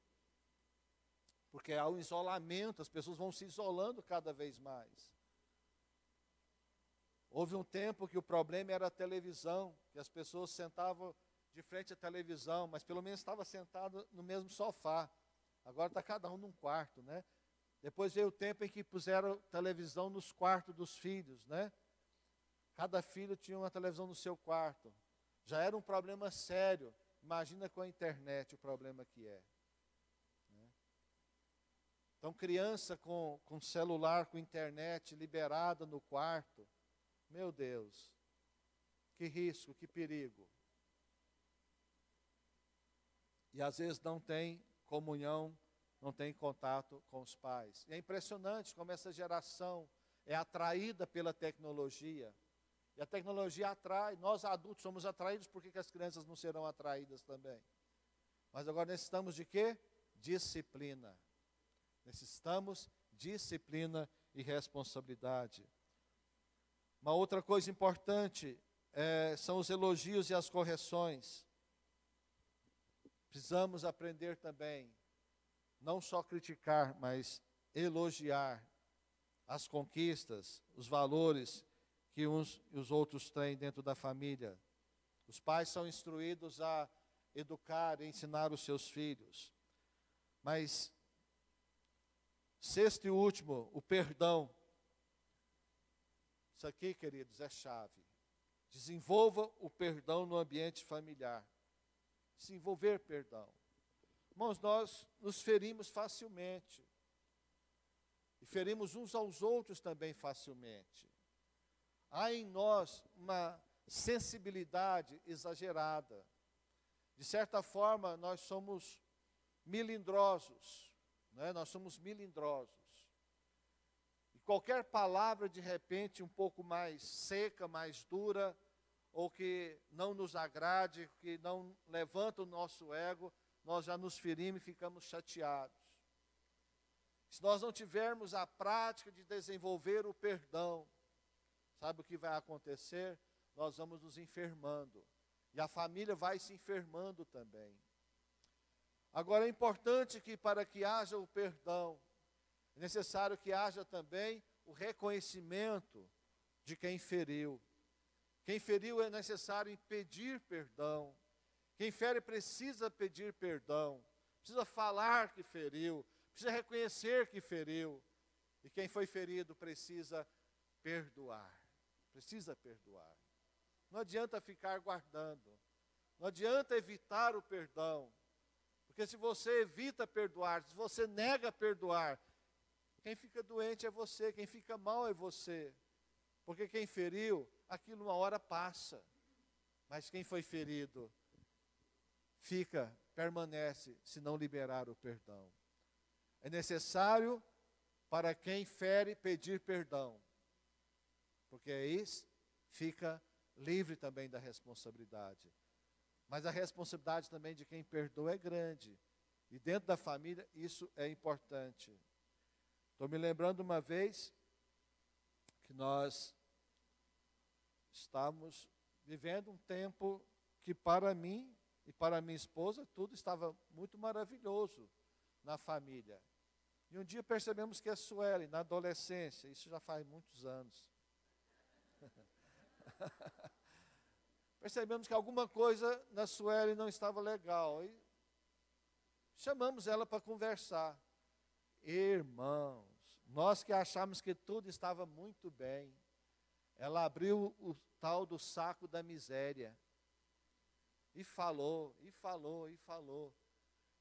Porque há um isolamento, as pessoas vão se isolando cada vez mais. Houve um tempo que o problema era a televisão, que as pessoas sentavam de frente à televisão, mas pelo menos estava sentado no mesmo sofá. Agora está cada um num quarto, né? Depois veio o tempo em que puseram televisão nos quartos dos filhos, né? Cada filho tinha uma televisão no seu quarto. Já era um problema sério. Imagina com a internet o problema que é. Né? Então, criança com celular, com internet liberada no quarto. Meu Deus, que risco, que perigo. E às vezes não tem comunhão, não tem contato com os pais. E é impressionante como essa geração é atraída pela tecnologia. E a tecnologia atrai, nós adultos somos atraídos, por que as crianças não serão atraídas também? Mas agora necessitamos de quê? Disciplina. Necessitamos disciplina e responsabilidade. Uma outra coisa importante são os elogios e as correções. Precisamos aprender também, não só criticar, mas elogiar as conquistas, os valores que uns e os outros têm dentro da família. Os pais são instruídos a educar e ensinar os seus filhos. Mas, sexto e último, o perdão. Isso aqui, queridos, é chave. Desenvolva o perdão no ambiente familiar. desenvolver perdão. Irmãos, nós nos ferimos facilmente. E ferimos uns aos outros também facilmente. Há em nós uma sensibilidade exagerada. De certa forma, nós somos melindrosos, né? Nós somos melindrosos. E qualquer palavra, de repente, um pouco mais seca, mais dura, ou que não nos agrade, que não levanta o nosso ego, nós já nos ferimos e ficamos chateados. Se nós não tivermos a prática de desenvolver o perdão, sabe o que vai acontecer? Nós vamos nos enfermando. E a família vai se enfermando também. Agora é importante que para que haja o perdão, é necessário que haja também o reconhecimento de quem feriu. Quem feriu é necessário pedir perdão. Quem fere precisa pedir perdão. Precisa falar que feriu. Precisa reconhecer que feriu. E quem foi ferido precisa perdoar. Precisa perdoar. Não adianta ficar guardando. Não adianta evitar o perdão. Porque se você evita perdoar, se você nega perdoar, quem fica doente é você, quem fica mal é você. Porque quem feriu, aquilo uma hora passa. Mas quem foi ferido, permanece, se não liberar o perdão. É necessário para quem fere pedir perdão. Porque aí fica livre também da responsabilidade. Mas a responsabilidade também de quem perdoa é grande. E dentro da família isso é importante. Estou me lembrando uma vez que nós estávamos vivendo um tempo que para mim e para minha esposa tudo estava muito maravilhoso na família. E um dia percebemos que a Sueli, na adolescência, isso já faz muitos anos, percebemos que alguma coisa na Sueli não estava legal. E chamamos ela para conversar. Irmãos, nós que achamos que tudo estava muito bem, ela abriu o tal do saco da miséria. E falou, e falou, e falou.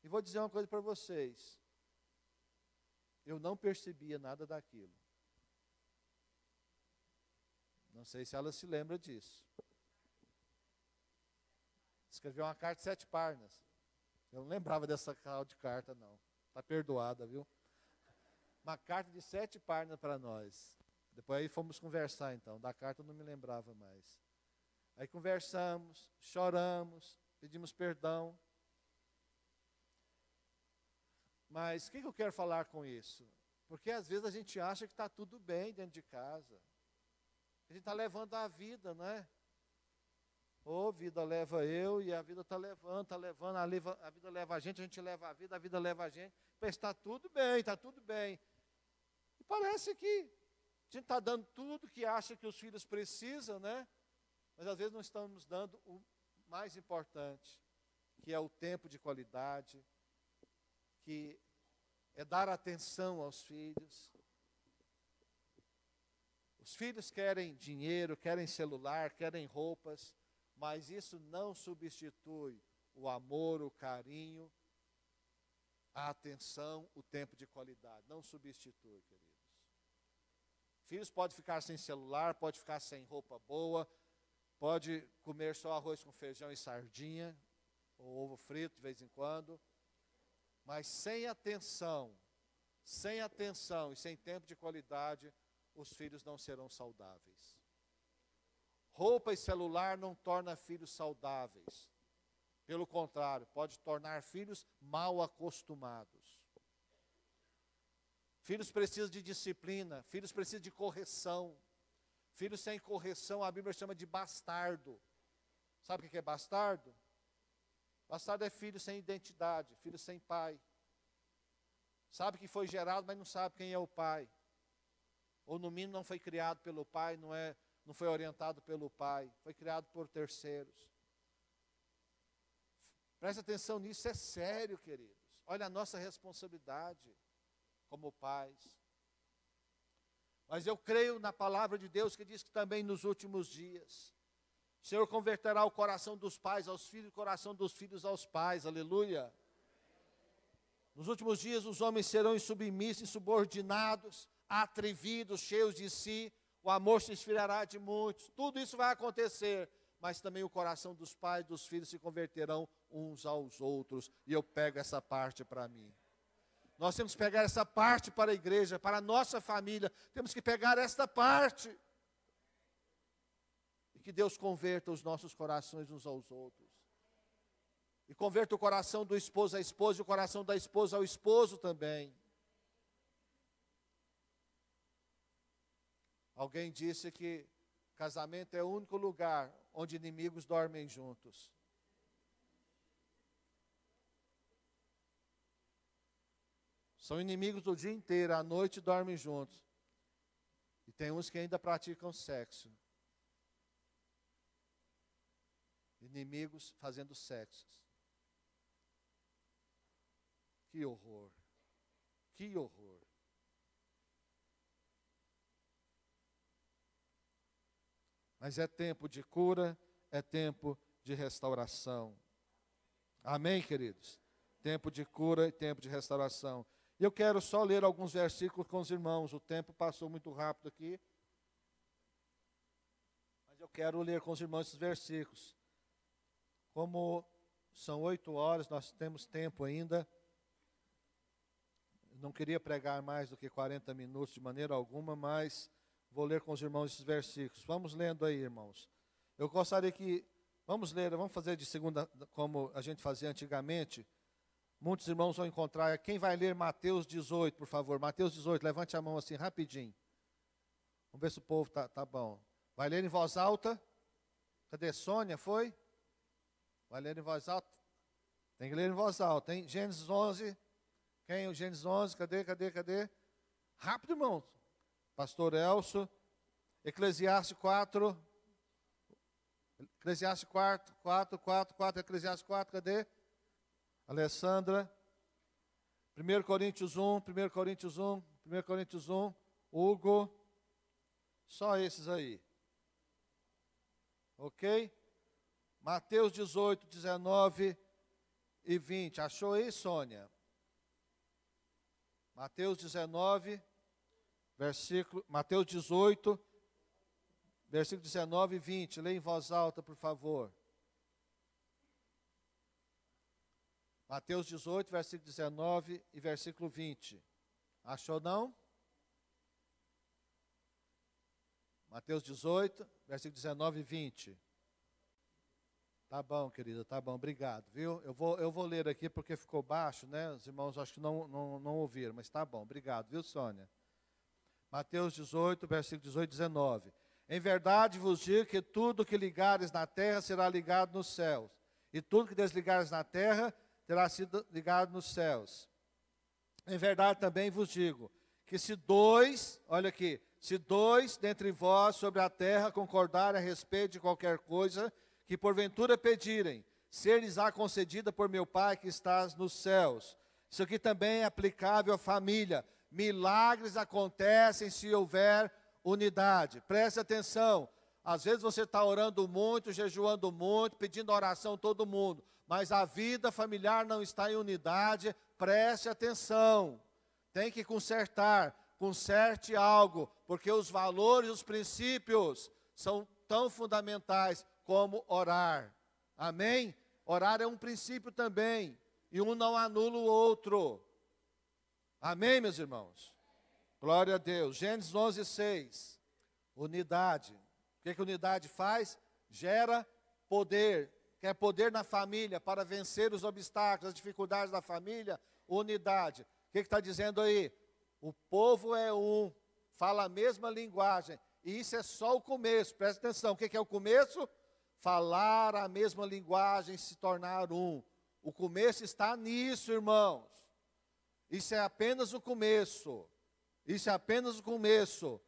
E vou dizer uma coisa para vocês. Eu não percebia nada daquilo. Não sei se ela se lembra disso. Escreveu uma carta de 7 páginas. Eu não lembrava dessa tal de carta, não. Está perdoada, viu? Uma carta de 7 páginas para nós. Depois aí fomos conversar, então. Da carta eu não me lembrava mais. Aí conversamos, choramos, pedimos perdão. Mas o que eu quero falar com isso? Porque às vezes a gente acha que está tudo bem dentro de casa. A gente está levando a vida, não é? Ou vida leva eu e a vida está levando, a vida leva a gente leva a vida leva a gente. Mas está tudo bem, está tudo bem. E parece que a gente está dando tudo que acha que os filhos precisam, né? Mas às vezes não estamos dando o mais importante, que é o tempo de qualidade, que é dar atenção aos filhos. Os filhos querem dinheiro, querem celular, querem roupas, mas isso não substitui o amor, o carinho, a atenção, o tempo de qualidade. Não substitui, queridos. Filhos podem ficar sem celular, pode ficar sem roupa boa, pode comer só arroz com feijão e sardinha, ou ovo frito de vez em quando, mas sem atenção e sem tempo de qualidade, os filhos não serão saudáveis. Roupa e celular não torna filhos saudáveis. Pelo contrário, pode tornar filhos mal acostumados. Filhos precisam de disciplina, filhos precisam de correção. Filhos sem correção, a Bíblia chama de bastardo. Sabe o que é bastardo? Bastardo é filho sem identidade, filho sem pai. Sabe que foi gerado, mas não sabe quem é o pai. Ou no mínimo não foi criado pelo pai, não foi orientado pelo pai, foi criado por terceiros. Preste atenção nisso, é sério, queridos. Olha a nossa responsabilidade como pais. Mas eu creio na palavra de Deus que diz que também nos últimos dias O Senhor converterá o coração dos pais aos filhos, o coração dos filhos aos pais, aleluia. Nos últimos dias os homens serão insubmissos, insubordinados, atrevidos, cheios de si, o amor se esfriará de muitos, tudo isso vai acontecer, mas também o coração dos pais e dos filhos se converterão uns aos outros, e eu pego essa parte para mim. Nós temos que pegar essa parte para a igreja, para a nossa família, temos que pegar esta parte. E que Deus converta os nossos corações uns aos outros. E converta o coração do esposo à esposa e o coração da esposa ao esposo também. Alguém disse que casamento é o único lugar onde inimigos dormem juntos. São inimigos do dia inteiro, à noite dormem juntos. E tem uns que ainda praticam sexo. Inimigos fazendo sexos. Que horror. Que horror. Mas é tempo de cura, é tempo de restauração. Amém, queridos? Tempo de cura e tempo de restauração. E eu quero só ler alguns versículos com os irmãos. O tempo passou muito rápido aqui. Mas eu quero ler com os irmãos esses versículos. Como são 8 horas, nós temos tempo ainda. Não queria pregar mais do que 40 minutos de maneira alguma, mas vou ler com os irmãos esses versículos. Vamos lendo aí, irmãos. Eu gostaria que, vamos fazer de segunda, como a gente fazia antigamente. Muitos irmãos vão encontrar, quem vai ler Mateus 18, por favor? Mateus 18, levante a mão assim, rapidinho. Vamos ver se o povo tá bom. Vai ler em voz alta? Cadê Sônia, foi? Vai ler em voz alta? Tem que ler em voz alta, hein? Gênesis 11, quem? O Gênesis 11, cadê? Rápido, irmãos. Pastor Elcio, Eclesiastes 4, Eclesiastes 4, Eclesiastes 4, cadê? Alessandra, 1 Coríntios 1, Hugo, só esses aí, ok? Mateus 18, 19 e 20, achou aí, Sônia? Mateus 19, Mateus 18, versículo 19 e 20. Leia em voz alta, por favor. Mateus 18, versículo 19 e versículo 20. Achou não? Mateus 18, versículo 19 e 20. Tá bom, querida, tá bom, obrigado, viu? Eu vou ler aqui porque ficou baixo, né? Os irmãos acho que não ouviram, mas tá bom, obrigado, viu, Sônia? Mateus 18, versículo 18 e 19. Em verdade vos digo que tudo que ligares na terra será ligado nos céus, e tudo que desligares na terra terá sido ligado nos céus. Em verdade também vos digo que se dois, olha aqui, se dois dentre vós sobre a terra concordarem a respeito de qualquer coisa que porventura pedirem, ser-lhes-á concedida por meu Pai que estás nos céus. Isso aqui também é aplicável à família. Milagres acontecem se houver unidade. Preste atenção. Às vezes você está orando muito, jejuando muito, pedindo oração todo mundo, mas a vida familiar não está em unidade. Preste atenção. Tem que consertar. Conserte algo, porque os valores, os princípios são tão fundamentais como orar. Amém? Orar é um princípio também, e um não anula o outro. Amém, meus irmãos? Glória a Deus. Gênesis 11, 6. Unidade. O que unidade faz? Gera poder. Quer poder na família para vencer os obstáculos, as dificuldades da família? Unidade. O que está dizendo aí? O povo é um, fala a mesma linguagem. E isso é só o começo, presta atenção. O que é o começo? Falar a mesma linguagem, se tornar um. O começo está nisso, irmãos. Isso é apenas o começo. Isso é apenas o começo.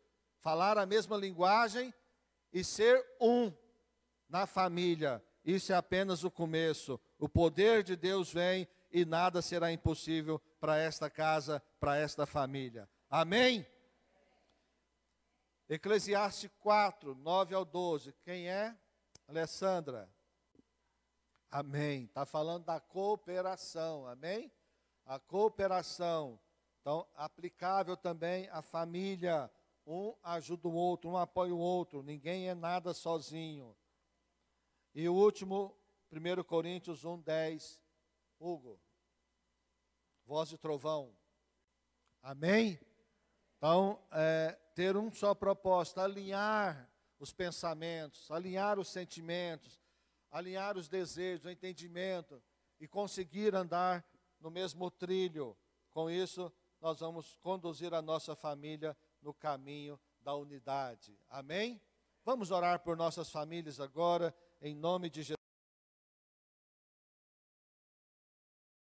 Falar a mesma linguagem e ser um na família. Isso é apenas o começo. O poder de Deus vem e nada será impossível para esta casa, para esta família. Amém? Eclesiastes 4, 9 ao 12. Quem é? Alessandra? Amém. Está falando da cooperação, amém? A cooperação, então, aplicável também à família. Um ajuda o outro, um apoia o outro, ninguém é nada sozinho. E o último, 1 Coríntios 1:10. Hugo, voz de trovão. Amém? Então, ter um só propósito, alinhar os pensamentos, alinhar os sentimentos, alinhar os desejos, o entendimento e conseguir andar no mesmo trilho. Com isso, nós vamos conduzir a nossa família no caminho da unidade. Amém? Vamos orar por nossas famílias agora, em nome de Jesus.